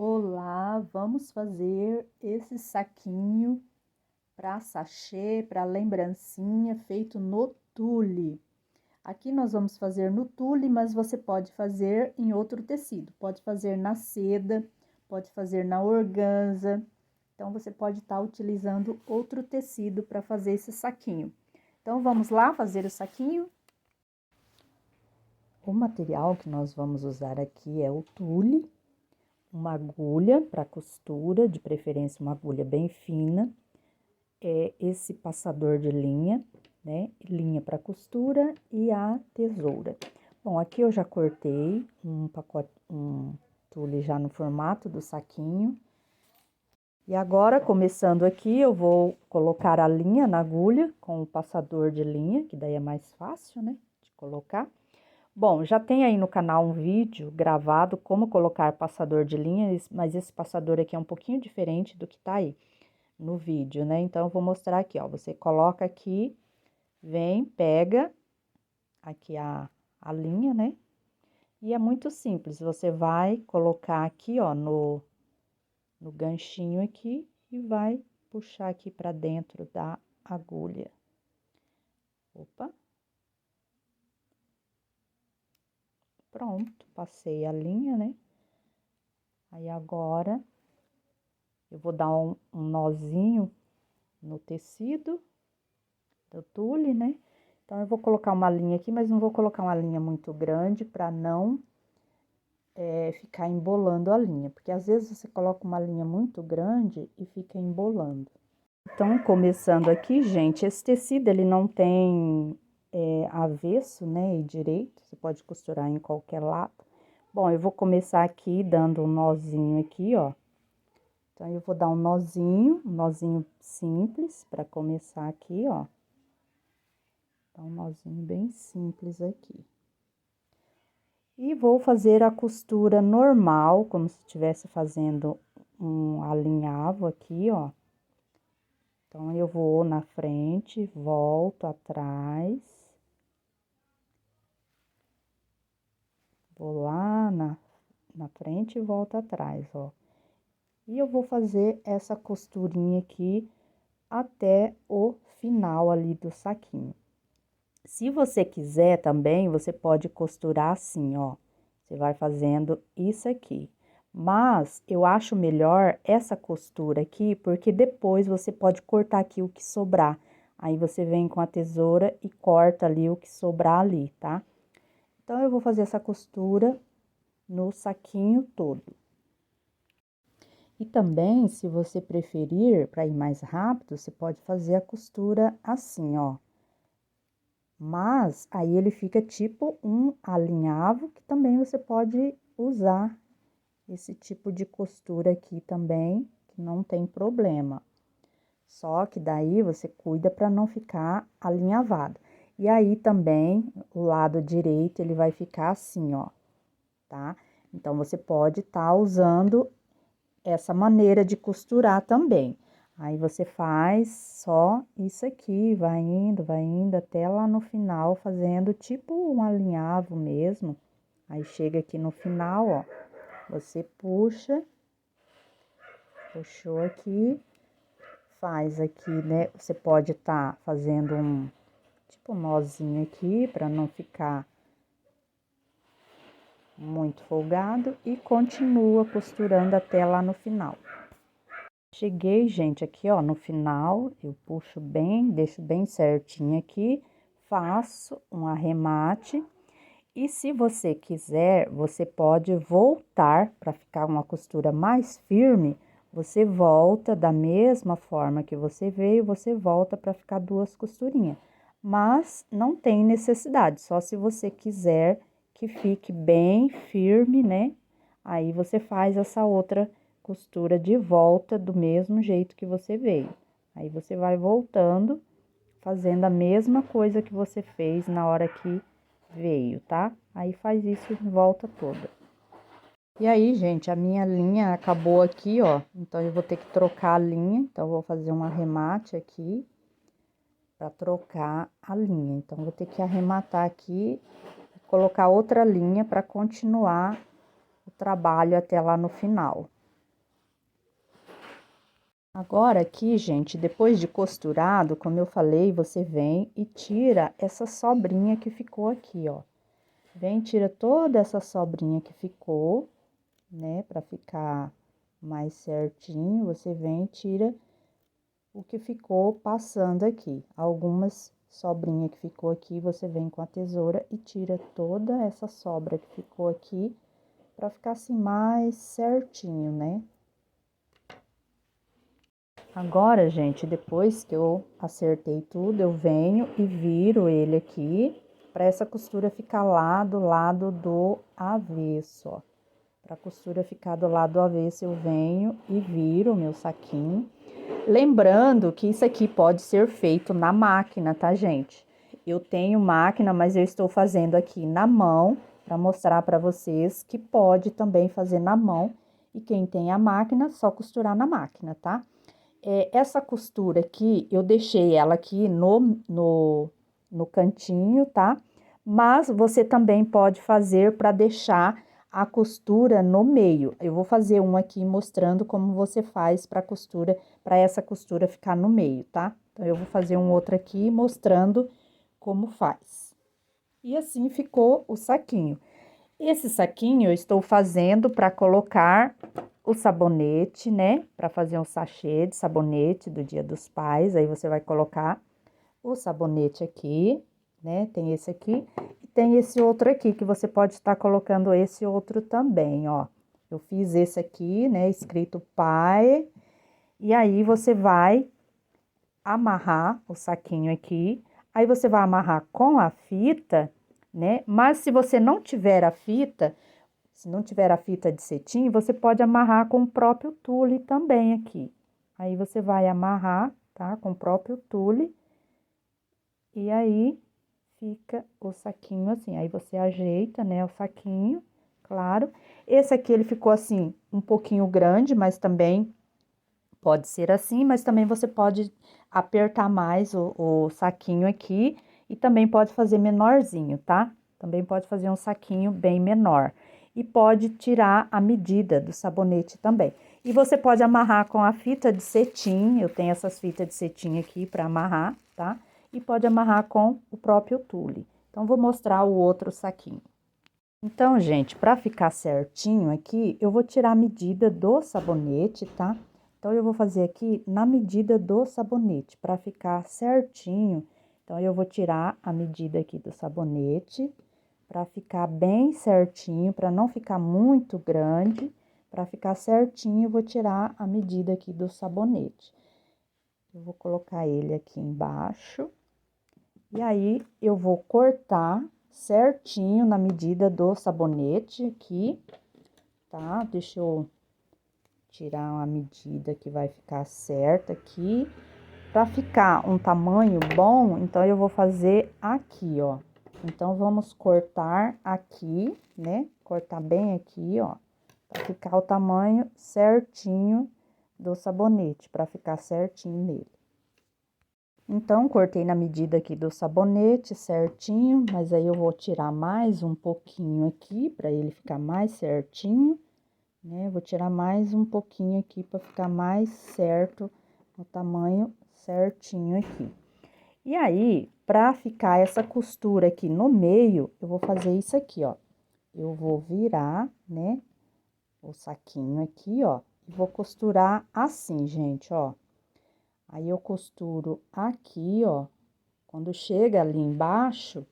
Olá, vamos fazer esse saquinho para sachê, para lembrancinha, feito no tule. Aqui nós vamos fazer no tule, mas você pode fazer em outro tecido. Pode fazer na seda, pode fazer na organza. Então, você pode estar utilizando outro tecido para fazer esse saquinho. Então, vamos lá fazer o saquinho? O material que nós vamos usar aqui é o tule. Uma agulha para costura, de preferência uma agulha bem fina, esse passador de linha, né, linha para costura e a tesoura. Bom, aqui eu já cortei um tule já no formato do saquinho. E agora, começando aqui, eu vou colocar a linha na agulha com o passador de linha, que daí é mais fácil, né, de colocar. Bom, já tem aí no canal um vídeo gravado como colocar passador de linha, mas esse passador aqui é um pouquinho diferente do que tá aí no vídeo, né? Então, eu vou mostrar aqui, ó, você coloca aqui, vem, pega aqui a linha, né? E é muito simples, você vai colocar aqui, ó, no ganchinho aqui e vai puxar aqui pra dentro da agulha. Opa! Pronto, passei a linha, né? Aí, agora, eu vou dar um nozinho no tecido do tule, né? Então, eu vou colocar uma linha aqui, mas não vou colocar uma linha muito grande para não ficar embolando a linha. Porque, às vezes, você coloca uma linha muito grande e fica embolando. Então, começando aqui, gente, esse tecido, ele não tem avesso, né, e direito. Você pode costurar em qualquer lado. Bom, eu vou começar aqui dando um nozinho aqui, ó. Então, eu vou dar um nozinho simples para começar aqui, ó. Dá um nozinho bem simples aqui. E vou fazer a costura normal, como se estivesse fazendo um alinhavo aqui, ó. Então, eu vou na frente, volto atrás. Vou lá na frente e volto atrás, ó. E eu vou fazer essa costurinha aqui até o final ali do saquinho. Se você quiser também, você pode costurar assim, ó. Você vai fazendo isso aqui. Mas eu acho melhor essa costura aqui, porque depois você pode cortar aqui o que sobrar. Aí você vem com a tesoura e corta ali o que sobrar ali, tá? Então, eu vou fazer essa costura no saquinho todo. E também, se você preferir, para ir mais rápido, você pode fazer a costura assim, ó. Mas, aí ele fica tipo um alinhavo, que também você pode usar esse tipo de costura aqui também, que não tem problema. Só que daí você cuida para não ficar alinhavado. E aí também, o lado direito, ele vai ficar assim, ó, tá? Então, você pode estar usando essa maneira de costurar também. Aí, você faz só isso aqui, vai indo, até lá no final, fazendo tipo um alinhavo mesmo. Aí, chega aqui no final, ó, você puxa, puxou aqui, faz aqui, né? Você pode estar fazendo tipo um nozinho aqui, para não ficar muito folgado, e continua costurando até lá no final. Cheguei, gente, aqui, ó, no final, eu puxo bem, deixo bem certinho aqui, faço um arremate, e se você quiser, você pode voltar para ficar uma costura mais firme, você volta da mesma forma que você veio, você volta para ficar duas costurinhas. Mas não tem necessidade, só se você quiser que fique bem firme, né? Aí você faz essa outra costura de volta do mesmo jeito que você veio. Aí você vai voltando, fazendo a mesma coisa que você fez na hora que veio, tá? Aí faz isso em volta toda. E aí, gente, a minha linha acabou aqui, ó. Então, eu vou ter que trocar a linha. Então, eu vou fazer um arremate aqui para trocar a linha. Então, eu vou ter que arrematar aqui e colocar outra linha para continuar o trabalho até lá no final. Agora aqui, gente, depois de costurado, como eu falei, você vem e tira essa sobrinha que ficou aqui, ó. Vem, tira toda essa sobrinha que ficou, né, pra ficar mais certinho. Você vem e tira o que ficou passando aqui. Algumas sobrinhas que ficou aqui, você vem com a tesoura e tira toda essa sobra que ficou aqui, pra ficar assim mais certinho, né? Agora, gente, depois que eu acertei tudo, eu venho e viro ele aqui, para essa costura ficar lá do lado do avesso, ó. Para a costura ficar do lado do avesso, eu venho e viro o meu saquinho. Lembrando que isso aqui pode ser feito na máquina, tá, gente? Eu tenho máquina, mas eu estou fazendo aqui na mão, para mostrar para vocês que pode também fazer na mão. E quem tem a máquina, só costurar na máquina, tá? Essa costura aqui, eu deixei ela aqui no cantinho, tá? Mas você também pode fazer para deixar a costura no meio. Eu vou fazer um aqui mostrando como você faz para costura, para essa costura ficar no meio, tá? Então, eu vou fazer um outro aqui mostrando como faz. E assim ficou o saquinho. Esse saquinho eu estou fazendo para colocar o sabonete, né? Para fazer um sachê de sabonete do Dia dos Pais. Aí você vai colocar o sabonete aqui, né? Tem esse aqui e tem esse outro aqui que você pode estar colocando esse outro também, ó. Eu fiz esse aqui, né? Escrito pai. E aí você vai amarrar o saquinho aqui. Aí você vai amarrar com a fita, né? Mas se você não tiver a fita, se não tiver a fita de cetim, você pode amarrar com o próprio tule também aqui. Aí você vai amarrar, tá? Com o próprio tule. E aí fica o saquinho assim. Aí você ajeita, né, o saquinho, claro. Esse aqui ele ficou assim um pouquinho grande, mas também pode ser assim, mas também você pode apertar mais o saquinho aqui e também pode fazer menorzinho, tá? Também pode fazer um saquinho bem menor. E pode tirar a medida do sabonete também. E você pode amarrar com a fita de cetim, eu tenho essas fitas de cetim aqui para amarrar, tá? E pode amarrar com o próprio tule. Então, vou mostrar o outro saquinho. Então, gente, para ficar certinho aqui, eu vou tirar a medida do sabonete, tá? Então, eu vou fazer aqui na medida do sabonete, para ficar certinho. Então, eu vou tirar a medida aqui do sabonete, para ficar bem certinho, para não ficar muito grande. Para ficar certinho, eu vou tirar a medida aqui do sabonete. Eu vou colocar ele aqui embaixo. E aí, eu vou cortar certinho na medida do sabonete aqui, tá? Deixa eu tirar uma medida que vai ficar certa aqui. Pra ficar um tamanho bom, então eu vou fazer aqui, ó. Então, vamos cortar aqui, né? Cortar bem aqui, ó. Pra ficar o tamanho certinho do sabonete, pra ficar certinho nele. Então, cortei na medida aqui do sabonete certinho, mas aí eu vou tirar mais um pouquinho aqui, para ele ficar mais certinho, né? Vou tirar mais um pouquinho aqui para ficar mais certo, o tamanho certinho aqui. E aí, para ficar essa costura aqui no meio, eu vou fazer isso aqui, ó. Eu vou virar, né, o saquinho aqui, ó, e vou costurar assim, gente, ó. Aí, eu costuro aqui, ó, quando chega ali embaixo,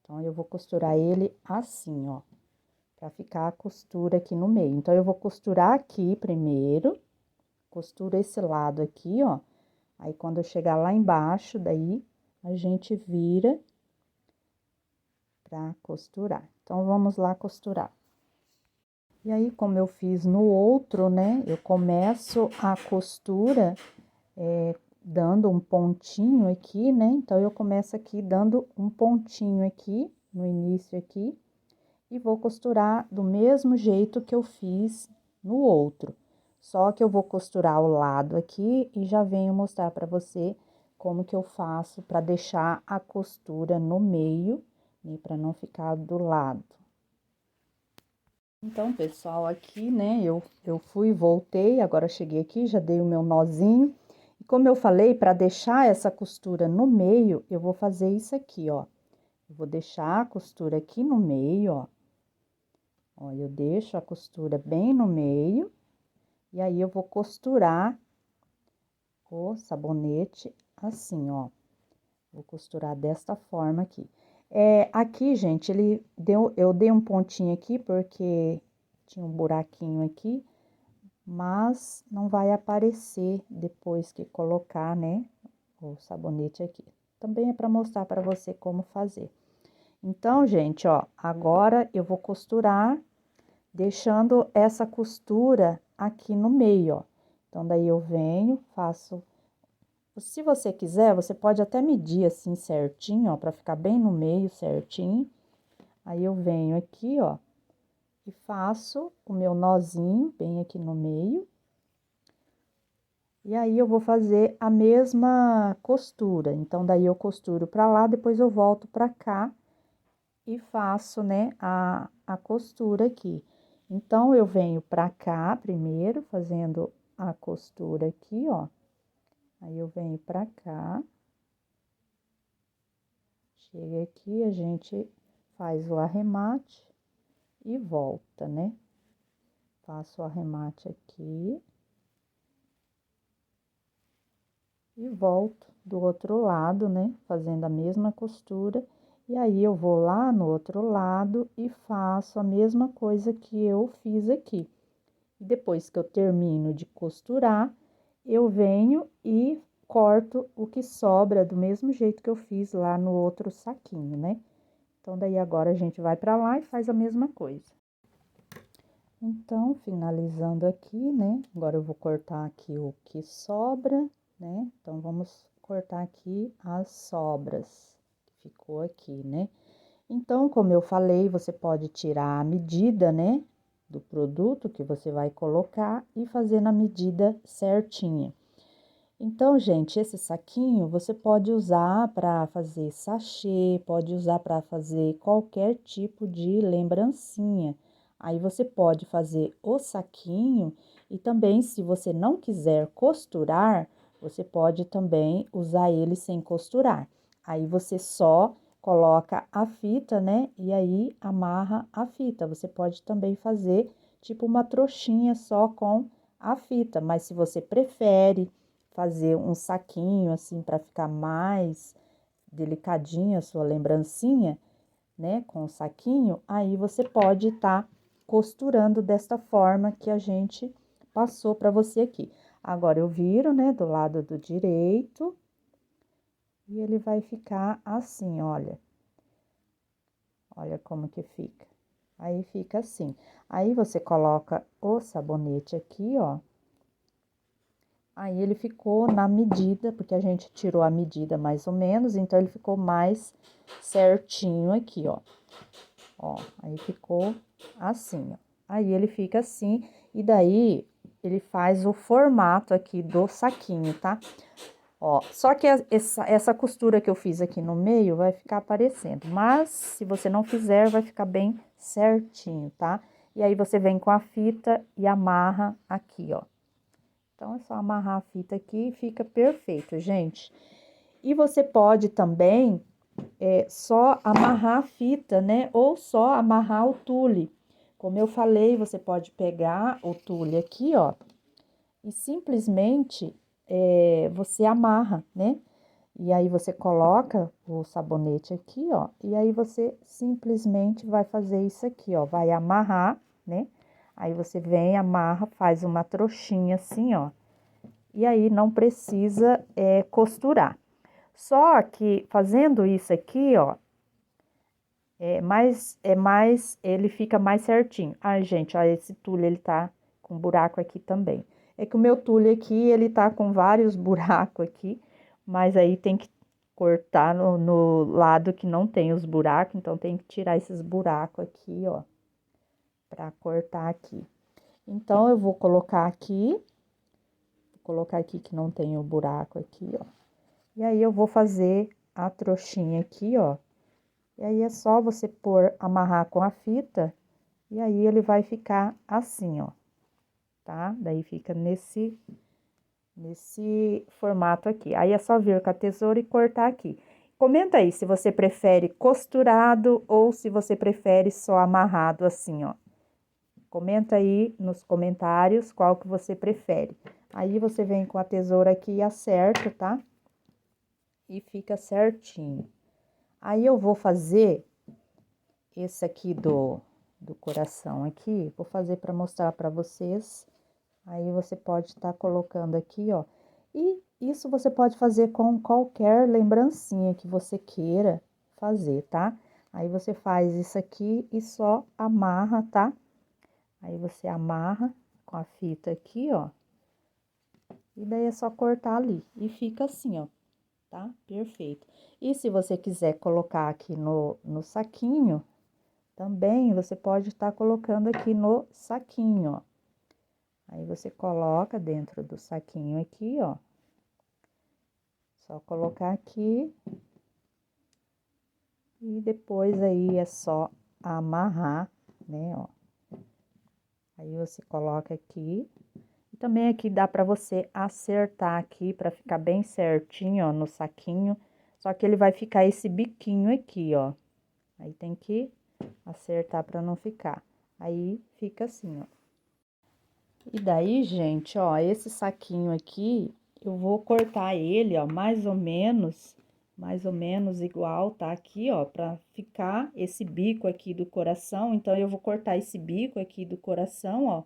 então, eu vou costurar ele assim, ó, pra ficar a costura aqui no meio. Então, eu vou costurar aqui primeiro, costuro esse lado aqui, ó, aí, quando eu chegar lá embaixo, daí, a gente vira pra costurar. Então, vamos lá costurar. E aí, como eu fiz no outro, né, eu começo a costura, dando um pontinho aqui, né? Então, eu começo aqui dando um pontinho aqui, no início aqui, e vou costurar do mesmo jeito que eu fiz no outro. Só que eu vou costurar o lado aqui e já venho mostrar pra você como que eu faço pra deixar a costura no meio, né? Pra não ficar do lado. Então, pessoal, aqui, né, eu fui, voltei, agora cheguei aqui, já dei o meu nozinho. E como eu falei, para deixar essa costura no meio, eu vou fazer isso aqui, ó. Eu vou deixar a costura aqui no meio, ó. Ó, eu deixo a costura bem no meio, e aí eu vou costurar o sabonete assim, ó. Vou costurar desta forma aqui. Aqui, gente, eu dei um pontinho aqui porque tinha um buraquinho aqui, mas não vai aparecer depois que colocar, né, o sabonete aqui. Também é para mostrar para você como fazer. Então, gente, ó, agora eu vou costurar, deixando essa costura aqui no meio, ó. Então, daí eu venho, faço. Se você quiser, você pode até medir assim certinho, ó, para ficar bem no meio certinho. Aí eu venho aqui, ó, e faço o meu nozinho bem aqui no meio. E aí eu vou fazer a mesma costura. Então, daí eu costuro pra lá, depois eu volto pra cá e faço, né, a costura aqui. Então, eu venho pra cá primeiro, fazendo a costura aqui, ó. Aí eu venho pra cá. Chega aqui, a gente faz o arremate e volta, né? Faço o arremate aqui. E volto do outro lado, né? Fazendo a mesma costura. E aí, eu vou lá no outro lado e faço a mesma coisa que eu fiz aqui. E depois que eu termino de costurar, eu venho e corto o que sobra do mesmo jeito que eu fiz lá no outro saquinho, né? Então, daí agora a gente vai pra lá e faz a mesma coisa. Então, finalizando aqui, né? Agora eu vou cortar aqui o que sobra, né? Então, vamos cortar aqui as sobras que ficou aqui, né? Então, como eu falei, você pode tirar a medida, né? Do produto que você vai colocar e fazer na medida certinha. Então, gente, esse saquinho você pode usar para fazer sachê, pode usar para fazer qualquer tipo de lembrancinha. Aí você pode fazer o saquinho e também, se você não quiser costurar, você pode também usar ele sem costurar. Aí você só coloca a fita, né? E aí amarra a fita. Você pode também fazer tipo uma trouxinha só com a fita, mas se você prefere fazer um saquinho assim para ficar mais delicadinha a sua lembrancinha, né, com o saquinho, aí você pode estar costurando desta forma que a gente passou para você aqui. Agora eu viro, né, do lado do direito e ele vai ficar assim, olha. Olha como que fica. Aí fica assim. Aí você coloca o sabonete aqui, ó. Aí ele ficou na medida, porque a gente tirou a medida mais ou menos, então ele ficou mais certinho aqui, ó. Ó, aí ficou assim, ó. Aí ele fica assim, e daí ele faz o formato aqui do saquinho, tá? Ó, só que essa costura que eu fiz aqui no meio vai ficar aparecendo, mas se você não fizer, vai ficar bem certinho, tá? E aí você vem com a fita e amarra aqui, ó. Então, é só amarrar a fita aqui e fica perfeito, gente. E você pode também só amarrar a fita, né? Ou só amarrar o tule. Como eu falei, você pode pegar o tule aqui, ó, e simplesmente você amarra, né? E aí você coloca o sabonete aqui, ó, e aí você simplesmente vai fazer isso aqui, ó, vai amarrar, né? Aí você vem, amarra, faz uma trouxinha assim, ó. E aí não precisa costurar. Só que fazendo isso aqui, ó, ele fica mais certinho. Ai, gente, ó, esse tule ele tá com buraco aqui também. É que o meu tule aqui, ele tá com vários buracos aqui, mas aí tem que cortar no lado que não tem os buracos, então tem que tirar esses buracos aqui, ó, pra cortar aqui. Então, eu vou colocar aqui que não tem o buraco aqui, ó. E aí, eu vou fazer a trouxinha aqui, ó. E aí, é só você amarrar com a fita E aí, ele vai ficar assim, ó, tá? Daí, fica nesse formato aqui. Aí, é só vir com a tesoura e cortar aqui. Comenta aí se você prefere costurado ou se você prefere só amarrado assim, ó. Comenta aí nos comentários qual que você prefere. Aí, você vem com a tesoura aqui e acerta, tá? E fica certinho. Aí, eu vou fazer esse aqui do coração aqui, vou fazer para mostrar para vocês. Aí, você pode estar colocando aqui, ó. E isso você pode fazer com qualquer lembrancinha que você queira fazer, tá? Aí, você faz isso aqui e só amarra, tá? Aí, você amarra com a fita aqui, ó. E daí, é só cortar ali. E fica assim, ó, tá? Perfeito. E se você quiser colocar aqui no saquinho, também você pode estar colocando aqui no saquinho, ó. Aí, você coloca dentro do saquinho aqui, ó. Só colocar aqui. E depois aí é só amarrar, né, ó. Aí, você coloca aqui. E também aqui dá pra você acertar aqui, pra ficar bem certinho, ó, no saquinho. Só que ele vai ficar esse biquinho aqui, ó. Aí, tem que acertar pra não ficar. Aí, fica assim, ó. E daí, gente, ó, esse saquinho aqui, eu vou cortar ele, ó, mais ou menos igual, tá? Aqui, ó, pra ficar esse bico aqui do coração. Então, eu vou cortar esse bico aqui do coração, ó,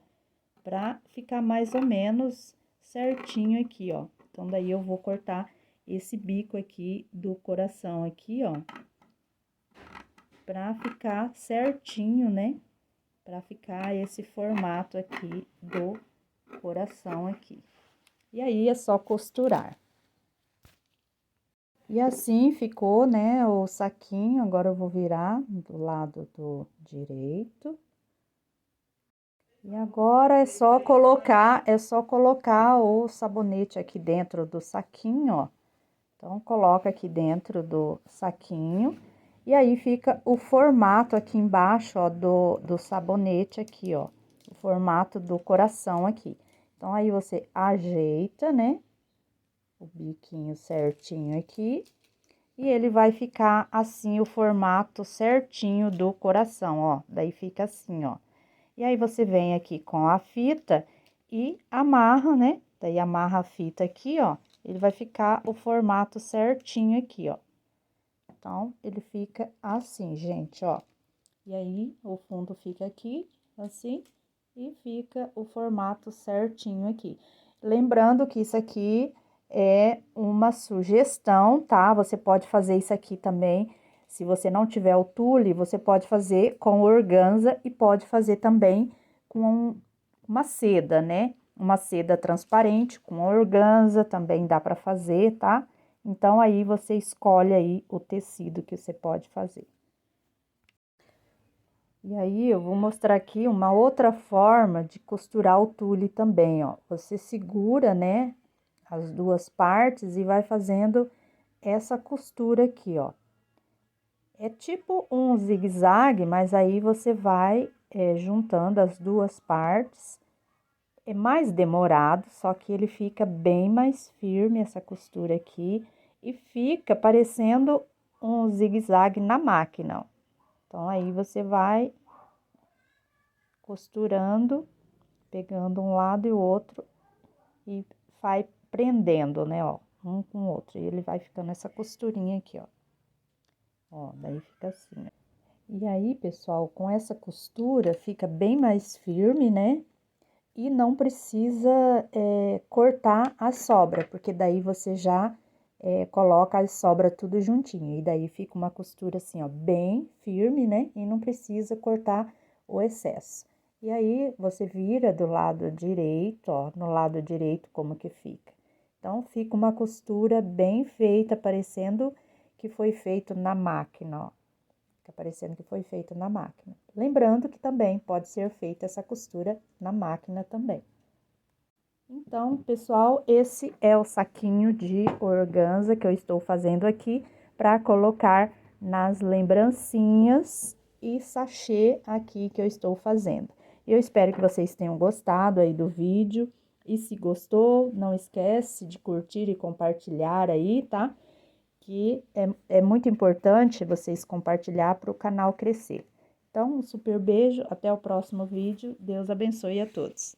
pra ficar mais ou menos certinho aqui, ó. Então, daí, eu vou cortar esse bico aqui do coração aqui, ó, pra ficar certinho, né? Pra ficar esse formato aqui do coração aqui. E aí, é só costurar. E assim ficou, né, o saquinho. Agora, eu vou virar do lado do direito. E agora, é só colocar o sabonete aqui dentro do saquinho, ó. Então, coloca aqui dentro do saquinho. E aí, fica o formato aqui embaixo, ó, do sabonete aqui, ó. O formato do coração aqui. Então, aí, você ajeita, né, o biquinho certinho aqui. E ele vai ficar assim, o formato certinho do coração, ó. Daí, fica assim, ó. E aí, você vem aqui com a fita e amarra, né? Daí, amarra a fita aqui, ó. Ele vai ficar o formato certinho aqui, ó. Então, ele fica assim, gente, ó. E aí, o fundo fica aqui, assim, e fica o formato certinho aqui. Lembrando que isso aqui é uma sugestão, tá? Você pode fazer isso aqui também. Se você não tiver o tule, você pode fazer com organza e pode fazer também com uma seda, né? Uma seda transparente com organza também dá para fazer, tá? Então, aí você escolhe aí o tecido que você pode fazer. E aí, eu vou mostrar aqui uma outra forma de costurar o tule também, ó. Você segura, né, as duas partes e vai fazendo essa costura aqui, ó. É tipo um zigue-zague, mas aí você vai juntando as duas partes. É mais demorado, só que ele fica bem mais firme, essa costura aqui. E fica parecendo um zigue-zague na máquina, ó. Então, aí, você vai costurando, pegando um lado e o outro e vai prendendo, né, ó, um com o outro. E ele vai ficando essa costurinha aqui, ó. Ó, daí fica assim, ó. E aí, pessoal, com essa costura fica bem mais firme, né? E não precisa cortar a sobra, porque daí você já coloca a sobra tudo juntinho. E daí fica uma costura assim, ó, bem firme, né? E não precisa cortar o excesso. E aí, você vira do lado direito, ó, no lado direito como que fica. Então, fica uma costura bem feita, parecendo que foi feito na máquina, ó. Fica parecendo que foi feito na máquina. Lembrando que também pode ser feita essa costura na máquina também. Então, pessoal, esse é o saquinho de organza que eu estou fazendo aqui para colocar nas lembrancinhas e sachê aqui que eu estou fazendo. Eu espero que vocês tenham gostado aí do vídeo. E se gostou, não esquece de curtir e compartilhar aí, tá? Que é muito importante vocês compartilhar para o canal crescer. Então, um super beijo, até o próximo vídeo. Deus abençoe a todos.